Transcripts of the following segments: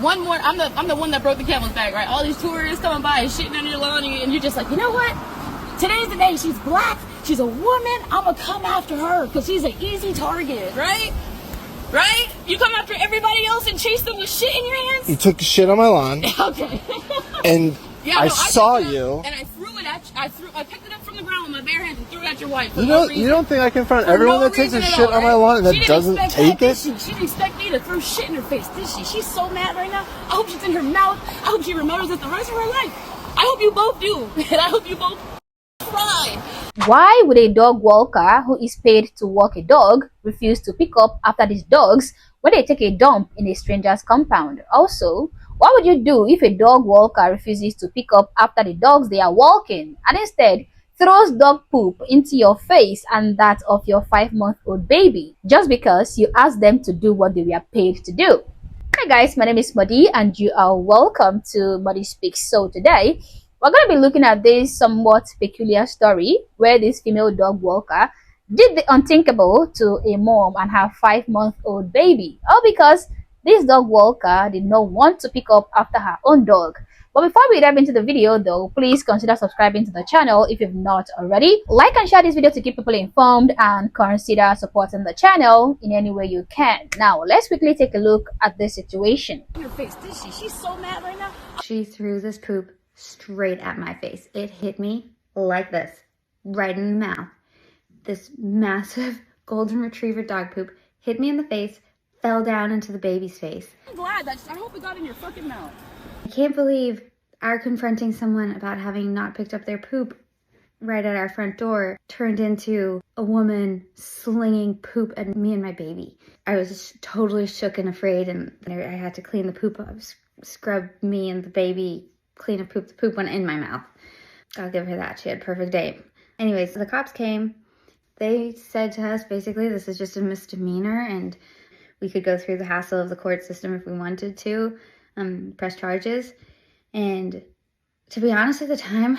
one more. I'm the one that broke the camel's back, right? All these tourists coming by and shitting on your lawn, and you're just like, you know what? Today's the day. She's black. She's a woman. I'm gonna come after her because she's an easy target, right? Right? You come after everybody else and chase them with shit in your hands? You took shit on my lawn. Okay. And I saw you. And I threw it at you. I picked it up from the ground with my bare hands and threw it at your wife. You don't think I confront everyone that takes a shit on my lawn and that doesn't take it? She didn't expect me to throw shit in her face, did she? She's so mad right now. I hope she's in her mouth. I hope she remembers it the rest of her life. I hope you both do. And I hope you both cry. Why would a dog walker who is paid to walk a dog refuse to pick up after these dogs when they take a dump in a stranger's compound? Also, what would you do if a dog walker refuses to pick up after the dogs they are walking and instead throws dog poop into your face and that of your 5-month-old baby just because you asked them to do what they were paid to do? Hi guys, my name is Madi and you are welcome to Madi Speaks. So today we're going to be looking at this somewhat peculiar story where this female dog walker did the unthinkable to a mom and her 5-month-old baby, all because this dog walker did not want to pick up after her own dog. But before we dive into the video though, please consider subscribing to the channel if you've not already. Like and share this video to keep people informed and consider supporting the channel in any way you can. Now, let's quickly take a look at this situation. Your face, did she? She's so mad right now. She threw this poop straight at my face. It hit me like this, right in the mouth. This massive golden retriever dog poop hit me in the face, fell down into the baby's face. I'm glad that I hope it got in your fucking mouth. I can't believe our confronting someone about having not picked up their poop right at our front door turned into a woman slinging poop at me and my baby. I was totally shook and afraid, and I had to clean the poop up, scrub me and the baby, clean up poop. The poop went in my mouth. I'll give her that. She had perfect aim. Anyways, the cops came. They said to us, basically, this is just a misdemeanor and we could go through the hassle of the court system if we wanted to, press charges. And to be honest, at the time,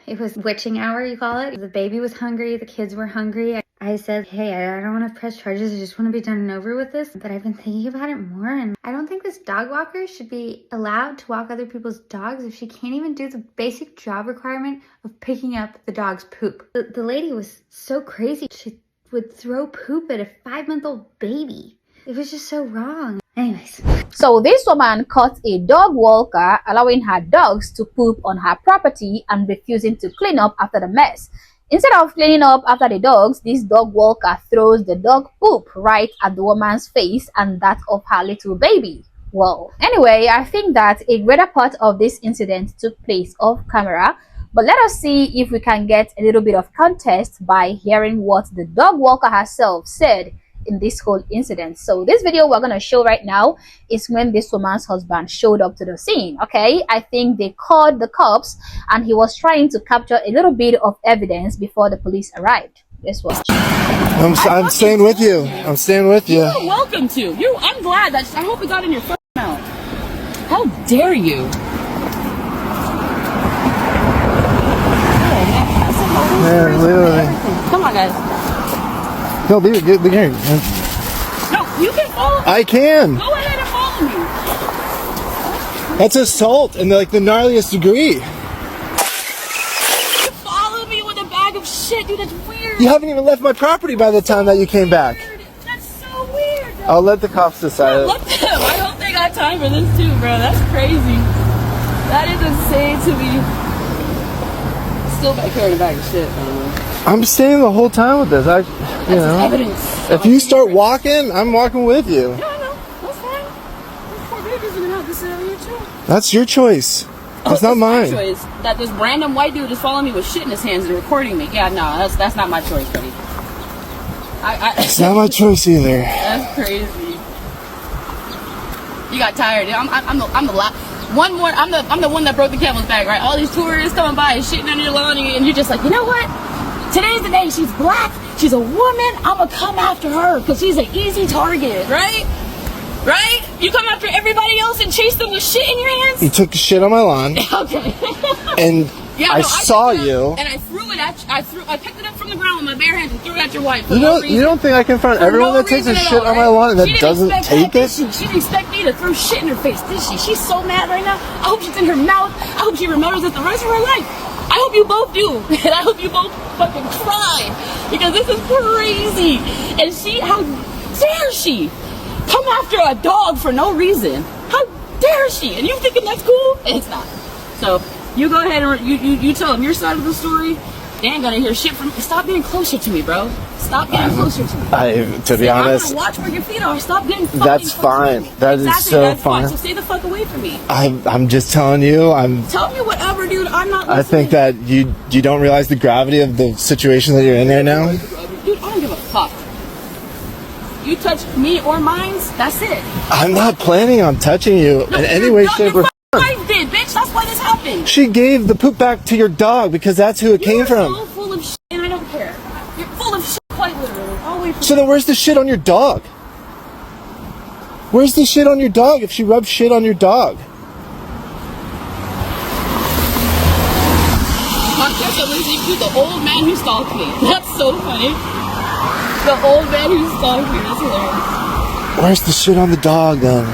it was witching hour, you call it. The baby was hungry. The kids were hungry. I said, hey, I don't want to press charges. I just want to be done and over with this. But I've been thinking about it more, and I don't think this dog walker should be allowed to walk other people's dogs if she can't even do the basic job requirement of picking up the dog's poop. The lady was so crazy. She would throw poop at a 5-month-old baby. It was just so wrong. Anyways. So this woman caught a dog walker allowing her dogs to poop on her property and refusing to clean up after the mess. Instead of cleaning up after the dogs, this dog walker throws the dog poop right at the woman's face and that of her little baby. Well, anyway, I think that a greater part of this incident took place off camera, but let us see if we can get a little bit of context by hearing what the dog walker herself said in this whole incident. So this video we're going to show right now is when this woman's husband showed up to the scene. Okay, I think they called the cops and he was trying to capture a little bit of evidence before the police arrived. Let's watch. I'm staying with you. I'm staying with you. You're welcome to. I'm glad that I hope it got in your fucking mouth. How dare you? Yeah, literally. Come on, guys. No, leave it. Get here. No, you can follow me. I can. Go ahead and follow me. That's assault in the gnarliest degree. You follow me with a bag of shit, dude. That's weird. You haven't even left my property by the time that you came back. That's so weird. Bro. I'll let the cops decide. Let them. I hope they got time for this too, bro. That's crazy. That is insane to me. Still back carrying a bag of shit, I'm staying the whole time with this. You know, evidence. If you start walking, I'm walking with you. Yeah, I know. That's fine. There's poor babies in the house. This area too. That's your choice. That's not mine. My choice. That this random white dude is following me with shit in his hands and recording me. Yeah, no, that's not my choice, buddy. It's not my choice either. That's crazy. You got tired. I'm the last. One more. I'm the one that broke the camel's back, right? All these tourists coming by and shitting on your lawn, and you're just like, you know what? Today's the day. She's black. She's a woman. I'm gonna come after her because she's an easy target, right? Right? You come after everybody else and chase them with shit in your hands? You took shit on my lawn. Okay. And I saw you. And I threw it at you. I picked it up from the ground with my bare hands and threw it at your wife. You don't think I confront everyone that takes a shit on my lawn and that doesn't take it? She didn't expect me to throw shit in her face, did she? She's so mad right now. I hope she's in her mouth. I hope she remembers it the rest of her life. I hope you both do. And I hope you both fucking cry. Because this is crazy. And how dare she come after a dog for no reason? How dare she? And you thinking that's cool? It's not. So you go ahead and you tell them your side of the story. They ain't gonna hear shit from me. Stop getting closer to me, bro. Stop getting closer to me. To be honest, I'm gonna watch where your feet are. Stop getting fucking that's fine. That is so fine. So stay the fuck away from me. I'm just telling you. Tell me whatever, dude. I'm not listening. I think that you don't realize the gravity of the situation that you're in right now. Dude, I don't give a fuck. You touch me or mines, that's it. I'm not planning on touching you in any way, shape, or form. Wife did, bitch. That's why this happened. She gave the poop back to your dog because that's who it came from. You're so full of shit, and I don't care. You're full of shit, quite literally. I'll wait for So then where's the shit on your dog? Where's the shit on your dog if she rubs shit on your dog? I guess I'm listening to the old man who stalked me. That's so funny. The old man who stalked me. That's hilarious. Where's the shit on the dog then?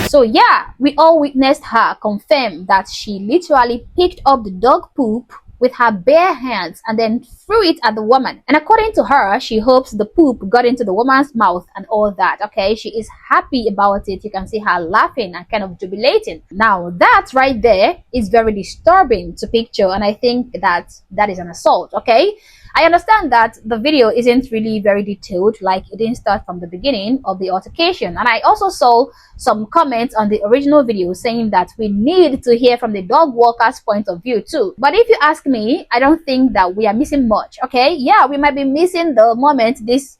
So yeah, we all witnessed her confirm that she literally picked up the dog poop with her bare hands and then threw it at the woman. And according to her, she hopes the poop got into the woman's mouth and all that. Okay, she is happy about it. You can see her laughing and kind of jubilating. Now that right there is very disturbing to picture, and I think that is an assault. Okay, I understand that the video isn't really very detailed, like it didn't start from the beginning of the altercation. And I also saw some comments on the original video saying that we need to hear from the dog walker's point of view too. But if you ask me, I don't think that we are missing much. Okay, yeah, we might be missing the moment this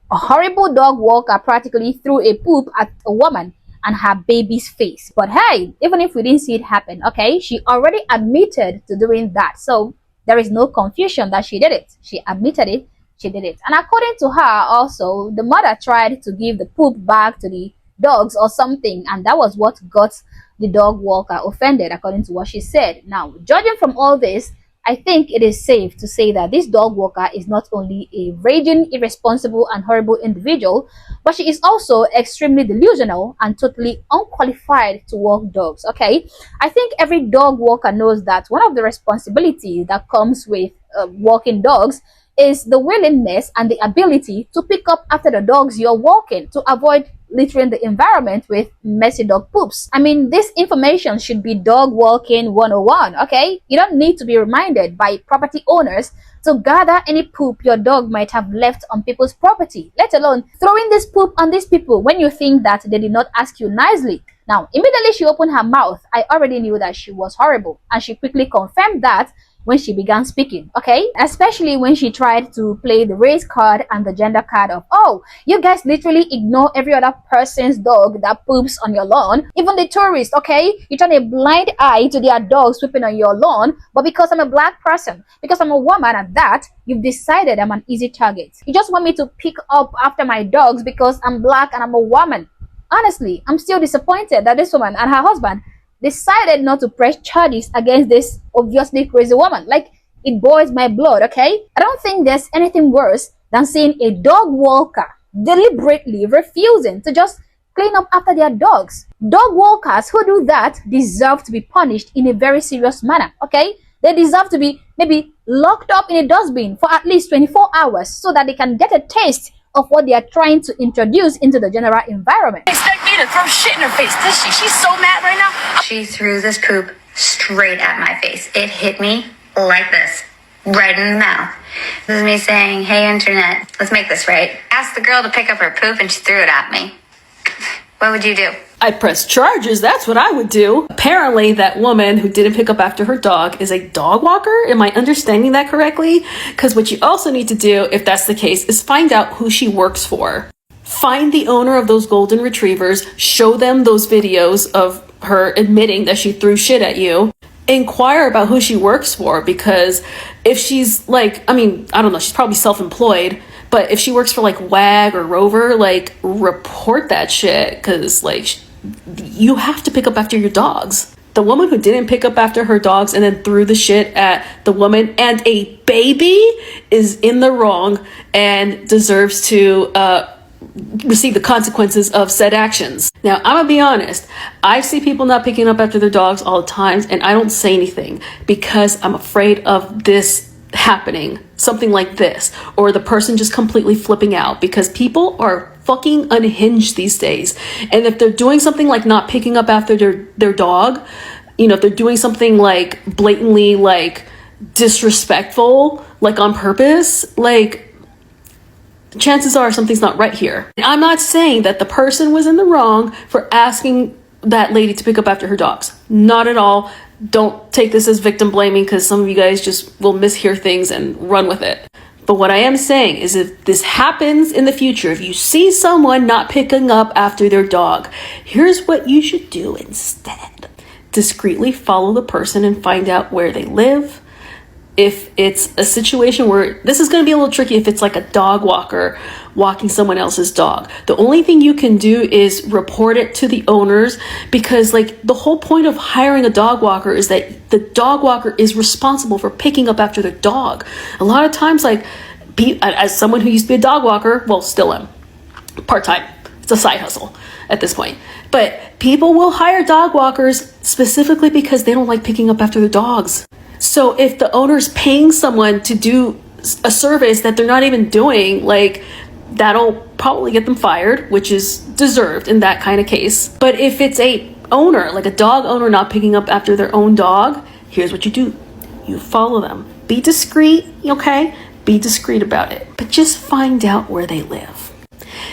horrible dog walker practically threw a poop at a woman and her baby's face. But hey, even if we didn't see it happen, okay, she already admitted to doing that. So there is no confusion that she did it. She admitted it. She did it. And according to her also, the mother tried to give the poop back to the dogs or something, and that was what got the dog walker offended, according to what she said. Now, judging from all this, I think it is safe to say that this dog walker is not only a raging, irresponsible, and horrible individual, but she is also extremely delusional and totally unqualified to walk dogs. Okay, I think every dog walker knows that one of the responsibilities that comes with walking dogs is the willingness and the ability to pick up after the dogs you're walking to avoid littering the environment with messy dog poops. I mean, this information should be dog walking 101, okay? You don't need to be reminded by property owners to gather any poop your dog might have left on people's property, let alone throwing this poop on these people when you think that they did not ask you nicely. Now, immediately she opened her mouth, I already knew that she was horrible, and she quickly confirmed that when she began speaking, okay? Especially when she tried to play the race card and the gender card of, oh, you guys literally ignore every other person's dog that poops on your lawn, even the tourists, okay? You turn a blind eye to their dogs sweeping on your lawn, but because I'm a black person, because I'm a woman at that, you've decided I'm an easy target. You just want me to pick up after my dogs because I'm black and I'm a woman. Honestly, I'm still disappointed that this woman and her husband decided not to press charges against this obviously crazy woman. Like, it boils my blood, okay? I don't think there's anything worse than seeing a dog walker deliberately refusing to just clean up after their dogs. Dog walkers who do that deserve to be punished in a very serious manner, okay? They deserve to be maybe locked up in a dustbin for at least 24 hours so that they can get a taste of what they are trying to introduce into the general environment. Expect me to throw shit in her face, does she? She's so mad right now. She threw this poop straight at my face. It hit me like this, right in the mouth. This is me saying, hey, internet, let's make this right. Asked the girl to pick up her poop and she threw it at me. What would you do? I'd press charges. That's what I would do. Apparently, that woman who didn't pick up after her dog is a dog walker. Am I understanding that correctly? Because what you also need to do, if that's the case, is find out who she works for. Find the owner of those golden retrievers. Show them those videos of her admitting that she threw shit at you. Inquire about who she works for, because if she's like, I mean, I don't know, she's probably self-employed, But if she works for like WAG or Rover, like report that shit, because like you have to pick up after your dogs. The woman who didn't pick up after her dogs and then threw the shit at the woman and a baby is in the wrong and deserves to receive the consequences of said actions. Now, I'm gonna be honest. I see people not picking up after their dogs all the time, and I don't say anything because I'm afraid of this happening, something like this, or the person just completely flipping out, because people are fucking unhinged these days. And if they're doing something like not picking up after their dog, you know, if they're doing something like blatantly like disrespectful, like on purpose, like chances are something's not right here. I'm not saying that the person was in the wrong for asking that lady to pick up after her dogs. Not at all. Don't take this as victim blaming, because some of you guys just will mishear things and run with it. But what I am saying is, if this happens in the future, if you see someone not picking up after their dog, here's what you should do instead. Discreetly follow the person and find out where they live. If it's a situation where this is going to be a little tricky, if it's like a dog walker walking someone else's dog, the only thing you can do is report it to the owners, because like the whole point of hiring a dog walker is that the dog walker is responsible for picking up after their dog. A lot of times, like as someone who used to be a dog walker, well, still am, part-time, it's a side hustle at this point, but people will hire dog walkers specifically because they don't like picking up after their dogs. So if the owner's paying someone to do a service that they're not even doing, like that'll probably get them fired, which is deserved in that kind of case. But if it's a owner, like a dog owner not picking up after their own dog, here's what you do. You follow them. Be discreet, okay? Be discreet about it. But just find out where they live.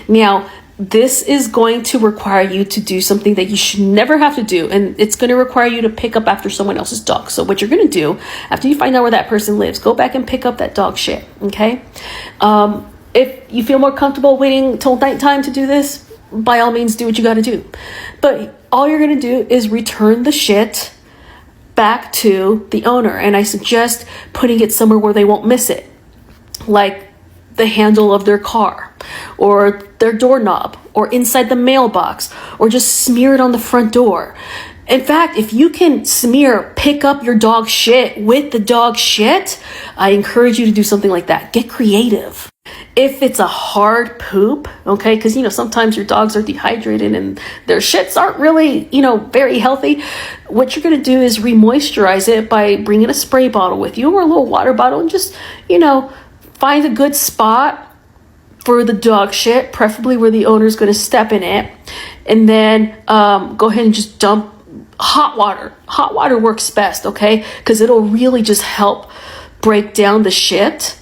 Now, this is going to require you to do something that you should never have to do, and it's going to require you to pick up after someone else's dog. So what you're going to do after you find out where that person lives, go back and pick up that dog shit, okay? If you feel more comfortable waiting till nighttime to do this, by all means do what you got to do. But all you're going to do is return the shit back to the owner, and I suggest putting it somewhere where they won't miss it, like the handle of their car, or their doorknob, or inside the mailbox, or just smear it on the front door. In fact, if you can pick up your dog shit with the dog shit, I encourage you to do something like that. Get creative. If it's a hard poop, okay, because, you know, sometimes your dogs are dehydrated and their shits aren't really, you know, very healthy, what you're going to do is re-moisturize it by bringing a spray bottle with you, or a little water bottle, and just, you know, find a good spot for the dog shit, preferably where the owner's going to step in it. And then go ahead and just dump hot water. Hot water works best, okay? Because it'll really just help break down the shit.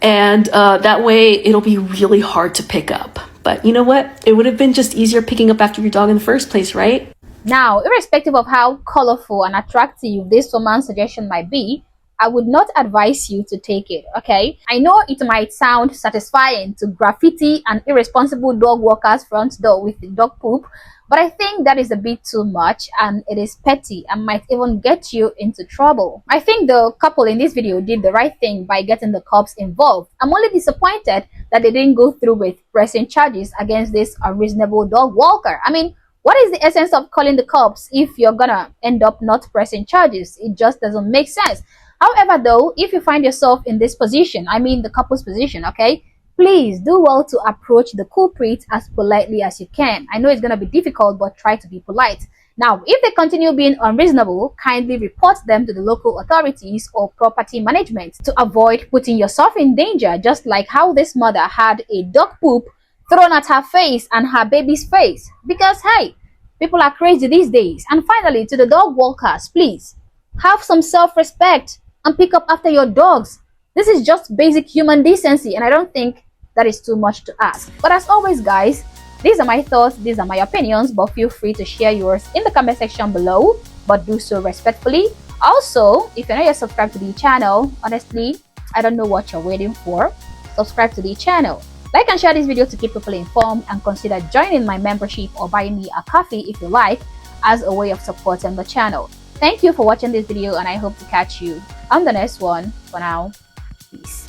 And that way it'll be really hard to pick up. But you know what? It would have been just easier picking up after your dog in the first place, right? Now, irrespective of how colorful and attractive this woman's suggestion might be, I would not advise you to take it, okay? I know it might sound satisfying to graffiti an irresponsible dog walker's front door with the dog poop, but I think that is a bit too much, and it is petty and might even get you into trouble. I think the couple in this video did the right thing by getting the cops involved. I'm only disappointed that they didn't go through with pressing charges against this unreasonable dog walker. I mean, what is the essence of calling the cops if you're gonna end up not pressing charges? It just doesn't make sense. However, though, if you find yourself in this position, I mean the couple's position, okay, please do well to approach the culprit as politely as you can. I know it's going to be difficult, but try to be polite. Now, if they continue being unreasonable, kindly report them to the local authorities or property management to avoid putting yourself in danger, just like how this mother had a dog poop thrown at her face and her baby's face. Because, hey, people are crazy these days. And finally, to the dog walkers, please, have some self-respect and pick up after your dogs. This is just basic human decency, and I don't think that is too much to ask. But as always, guys, these are my thoughts, these are my opinions, but feel free to share yours in the comment section below, but do so respectfully. Also, if you're not yet subscribed to the channel, honestly, I don't know what you're waiting for. Subscribe to the channel. Like and share this video to keep people informed, and consider joining my membership or buying me a coffee if you like, as a way of supporting the channel. Thank you for watching this video, and I hope to catch you on the next one. For now, peace.